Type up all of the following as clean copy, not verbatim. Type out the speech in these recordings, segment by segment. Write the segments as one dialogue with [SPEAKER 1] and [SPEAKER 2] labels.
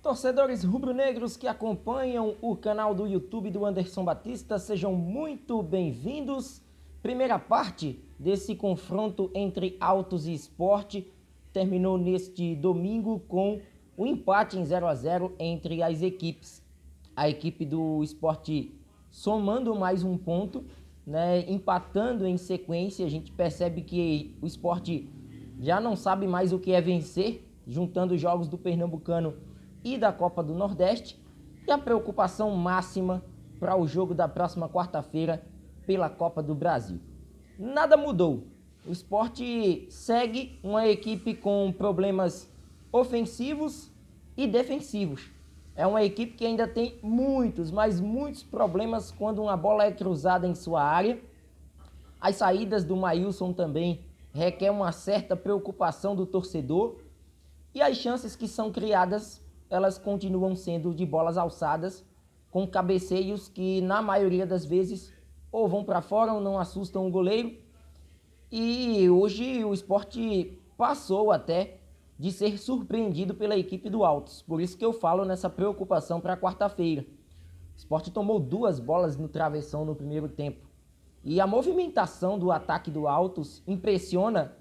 [SPEAKER 1] Torcedores rubro-negros que acompanham o canal do YouTube do Anderson Batista, sejam muito bem-vindos. Primeira parte desse confronto entre Altos e Sport terminou neste domingo com um empate em 0-0 entre as equipes. A equipe do Sport somando mais um ponto, empatando em sequência. A gente percebe que o Sport já não sabe mais o que é vencer, juntando os jogos do Pernambucano e da Copa do Nordeste, e a preocupação máxima para o jogo da próxima quarta-feira pela Copa do Brasil. Nada mudou. O Sport segue uma equipe com problemas ofensivos e defensivos. É uma equipe que ainda tem muitos, mas muitos problemas quando uma bola é cruzada em sua área. As saídas do Maílson também requer uma certa preocupação do torcedor. E as chances que são criadas, elas continuam sendo de bolas alçadas, com cabeceios que na maioria das vezes ou vão para fora ou não assustam o goleiro. E hoje o Sport passou até de ser surpreendido pela equipe do Altos. Por isso que eu falo nessa preocupação para quarta-feira. O Sport tomou 2 bolas no travessão no primeiro tempo. E a movimentação do ataque do Altos impressiona,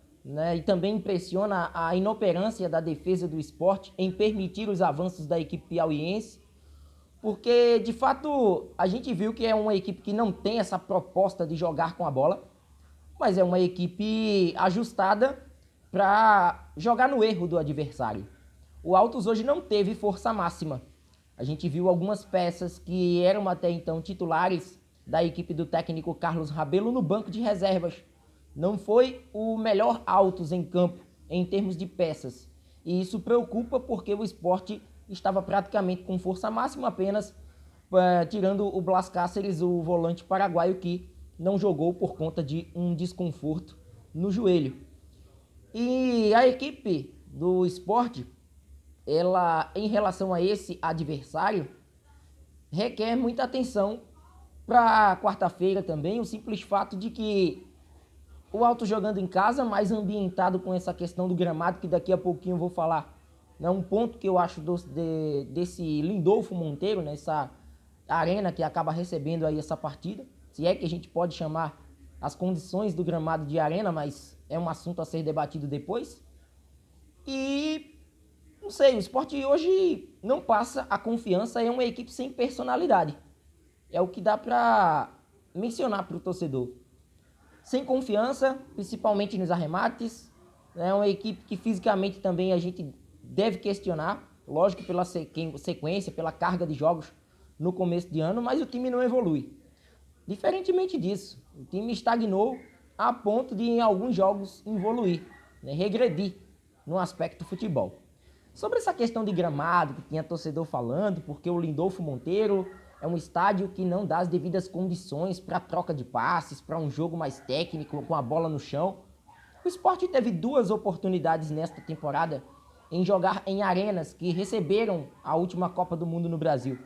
[SPEAKER 1] e também impressiona a inoperância da defesa do Sport em permitir os avanços da equipe piauiense, porque de fato a gente viu que é uma equipe que não tem essa proposta de jogar com a bola, mas é uma equipe ajustada para jogar no erro do adversário. O Altos hoje não teve força máxima. A gente viu algumas peças que eram até então titulares da equipe do técnico Carlos Rabelo no banco de reservas. Não foi o melhor Altos em campo em termos de peças. E isso preocupa porque o Sport estava praticamente com força máxima, apenas tirando o Blas Cáceres, o volante paraguaio, que não jogou por conta de um desconforto no joelho. E a equipe do Sport, ela, em relação a esse adversário, requer muita atenção para quarta-feira também. O simples fato de que o Altos jogando em casa, mais ambientado com essa questão do gramado, que daqui a pouquinho eu vou falar. Um ponto que eu acho desse Lindolfo Monteiro, nessa arena que acaba recebendo aí essa partida. Se é que a gente pode chamar as condições do gramado de arena, mas é um assunto a ser debatido depois. E não sei, o Sport hoje não passa a confiança, é uma equipe sem personalidade. É o que dá para mencionar para o torcedor. Sem confiança, principalmente nos arremates. É uma equipe que fisicamente também a gente deve questionar. Lógico, pela sequência, pela carga de jogos no começo de ano, mas o time não evolui. Diferentemente disso, o time estagnou a ponto de em alguns jogos evoluir, regredir no aspecto futebol. Sobre essa questão de gramado que tinha torcedor falando, porque o Lindolfo Monteiro é um estádio que não dá as devidas condições para troca de passes, para um jogo mais técnico, com a bola no chão. O Sport teve 2 oportunidades nesta temporada em jogar em arenas que receberam a última Copa do Mundo no Brasil.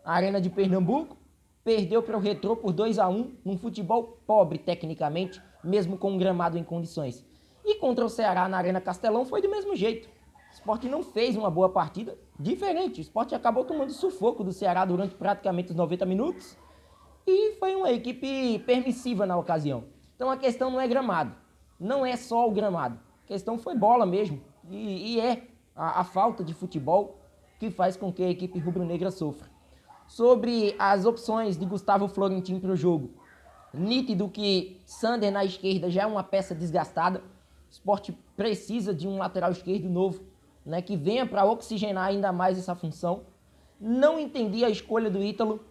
[SPEAKER 1] A Arena de Pernambuco perdeu para o Retrô por 2-1, num futebol pobre tecnicamente, mesmo com um gramado em condições. E contra o Ceará na Arena Castelão foi do mesmo jeito. O Sport não fez uma boa partida, diferente. O Sport acabou tomando sufoco do Ceará durante praticamente os 90 minutos e foi uma equipe permissiva na ocasião. Então a questão não é gramado, não é só o gramado. A questão foi bola mesmo e é a falta de futebol que faz com que a equipe rubro-negra sofra. Sobre as opções de Gustavo Florentin para o jogo, nítido que Sander na esquerda já é uma peça desgastada. O Sport precisa de um lateral esquerdo novo, que venha para oxigenar ainda mais essa função. Não entendi a escolha do Ítalo,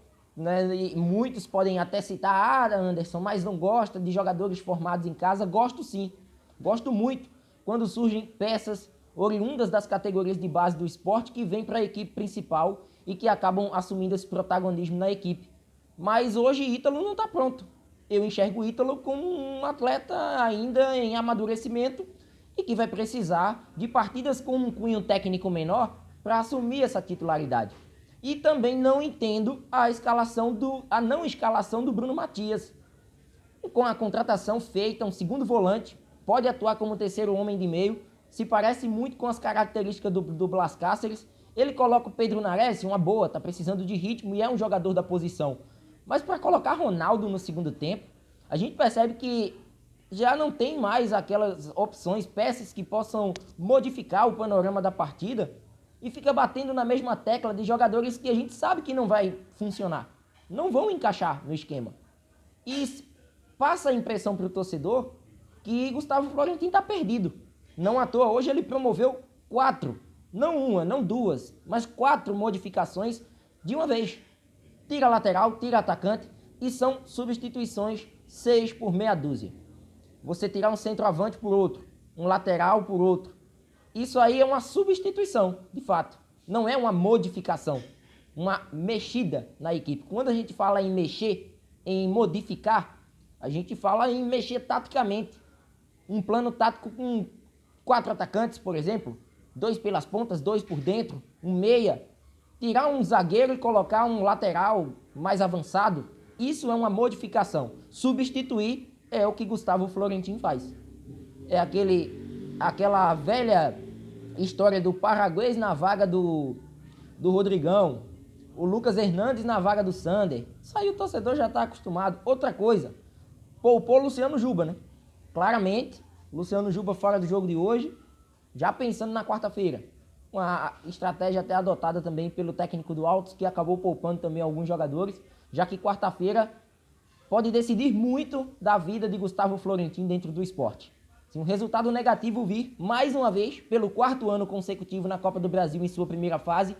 [SPEAKER 1] e muitos podem até citar, Anderson, mas não gosta de jogadores formados em casa. Gosto sim, gosto muito quando surgem peças oriundas das categorias de base do Sport que vêm para a equipe principal e que acabam assumindo esse protagonismo na equipe. Mas hoje Ítalo não está pronto. Eu enxergo o Ítalo como um atleta ainda em amadurecimento e que vai precisar de partidas com um cunho técnico menor para assumir essa titularidade. E também não entendo a não escalação do Bruno Matias. Com a contratação feita, um segundo volante, pode atuar como terceiro homem de meio, se parece muito com as características do Blas Cáceres. Ele coloca o Pedro Nares, uma boa, tá precisando de ritmo e é um jogador da posição. Mas para colocar Ronaldo no segundo tempo, a gente percebe que já não tem mais aquelas opções, peças que possam modificar o panorama da partida e fica batendo na mesma tecla de jogadores que a gente sabe que não vai funcionar, não vão encaixar no esquema. E passa a impressão para o torcedor que Gustavo Florentin está perdido. Não à toa, hoje ele promoveu 4, não uma, não duas, mas 4 modificações de uma vez. Tira lateral, tira atacante e são substituições 6 por meia dúzia. Você tirar um centroavante por outro, um lateral por outro. Isso aí é uma substituição, de fato. Não é uma modificação, uma mexida na equipe. Quando a gente fala em mexer, em modificar, a gente fala em mexer taticamente. Um plano tático com 4 atacantes, por exemplo, 2 pelas pontas, 2 por dentro, um meia. Tirar um zagueiro e colocar um lateral mais avançado, isso é uma modificação. Substituir é o que Gustavo Florentin faz. É aquela velha história do Paraguês na vaga do Rodrigão, o Lucas Hernandes na vaga do Sander. Isso aí o torcedor já está acostumado. Outra coisa, poupou Luciano Juba, né? Claramente, Luciano Juba fora do jogo de hoje, já pensando na quarta-feira. Uma estratégia até adotada também pelo técnico do Altos, que acabou poupando também alguns jogadores, já que quarta-feira pode decidir muito da vida de Gustavo Florentin dentro do esporte. Se um resultado negativo vir, mais uma vez, pelo 4º ano consecutivo na Copa do Brasil em sua primeira fase,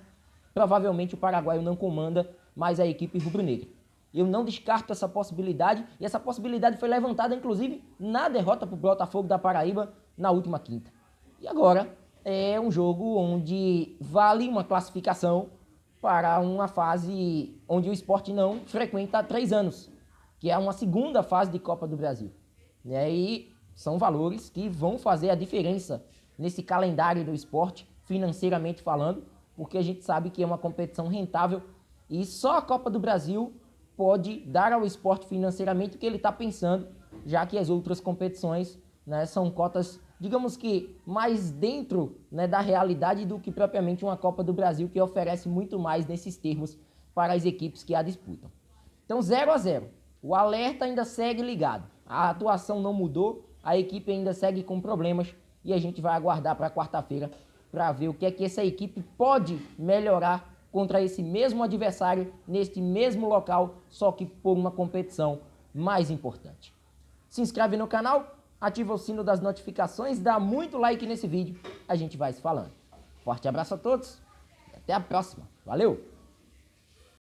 [SPEAKER 1] provavelmente o paraguaio não comanda mais a equipe rubro-negra. Eu não descarto essa possibilidade, e essa possibilidade foi levantada, inclusive, na derrota para o Botafogo da Paraíba na última quinta. E agora é um jogo onde vale uma classificação para uma fase onde o esporte não frequenta há 3 anos, que é uma segunda fase de Copa do Brasil. E são valores que vão fazer a diferença nesse calendário do esporte, financeiramente falando, porque a gente sabe que é uma competição rentável e só a Copa do Brasil pode dar ao esporte financeiramente o que ele está pensando, já que as outras competições, né, são cotas, digamos que, mais dentro, né, da realidade do que propriamente uma Copa do Brasil, que oferece muito mais nesses termos para as equipes que a disputam. Então 0-0. O alerta ainda segue ligado. A atuação não mudou, a equipe ainda segue com problemas e a gente vai aguardar para quarta-feira para ver o que é que essa equipe pode melhorar contra esse mesmo adversário, neste mesmo local, só que por uma competição mais importante. Se inscreve no canal, ativa o sino das notificações, dá muito like nesse vídeo, a gente vai se falando. Forte abraço a todos e até a próxima. Valeu!